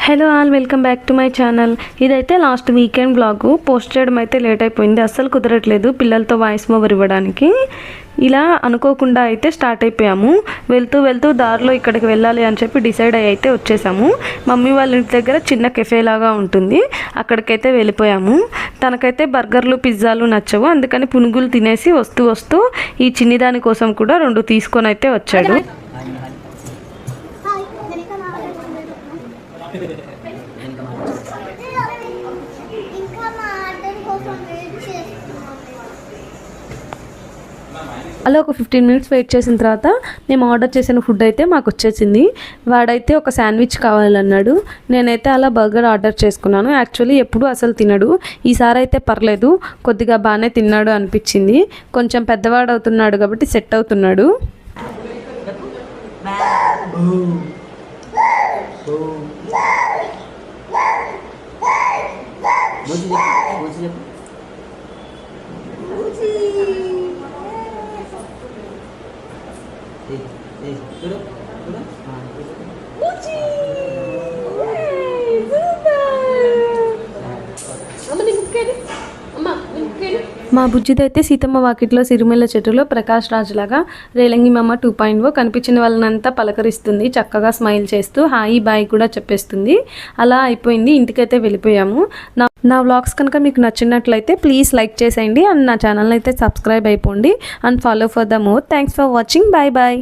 Hello all, welcome back to my channel. ఇదైతే last weekend blog. Post చేయడం అయితే late అయిపోయింది, అస్సలు కుదరట్లేదు పిల్లలతో వాయిస్ ఓవర్ ఇవ్వడానికి. ఇలా అనుకోకుండా అయితే స్టార్ట్ అయిపోయాము. వెళ్తూ దారిలో ఇక్కడికి వెళ్ళాలి అని చెప్పి డిసైడ్ అయ్యి అయితే వచ్చేసాము. మమ్మీ వాళ్ళ ఇంటి దగ్గర చిన్న కెఫే లాగా ఉంటుంది, అక్కడికైతే వెళ్ళిపోయాము. తనకైతే బర్గర్లు పిజ్జాలు నచ్చవు, అందుకని పునుగులు తినేసి వస్తూ ఈ చిన్నదాని కోసం కూడా 2 తీసుకొని అయితే వచ్చాడు. అలా ఒక 15 మినిట్స్ వెయిట్ చేసిన తర్వాత మేము ఆర్డర్ చేసిన ఫుడ్ అయితే మాకు వచ్చేసింది. వాడైతే ఒక శాండ్విచ్ కావాలన్నాడు. నేనైతే అలా బర్గర్ ఆర్డర్ చేసుకున్నాను. యాక్చువల్లీ ఎప్పుడు అసలు తినడు, ఈసారి అయితే పర్లేదు, కొద్దిగా బాగానే తిన్నాడు అనిపించింది. కొంచెం పెద్దవాడు అవుతున్నాడు కాబట్టి సెట్ అవుతున్నాడు. మా బుజ్జిదైతే సీతమ్మ వాకిట్లో సిరిమెల్ల చెట్టులో ప్రకాష్ రాజ్ లాగా రేలంగి మమ్మ 2.0 కనిపించిన వాళ్ళనంతా పలకరిస్తుంది, చక్కగా స్మైల్ చేస్తూ హాయ్ బాయ్ కూడా చెప్పేస్తుంది. అలా అయిపోయింది, ఇంటికైతే వెళ్ళిపోయాము. నా వ్లాగ్స్ కనుక మీకు నచ్చినట్లయితే ప్లీజ్ లైక్ చేసేయండి అండ్ నా ఛానల్ అయితే సబ్స్క్రైబ్ అయిపోండి and follow for the more. Thanks for watching. Bye bye.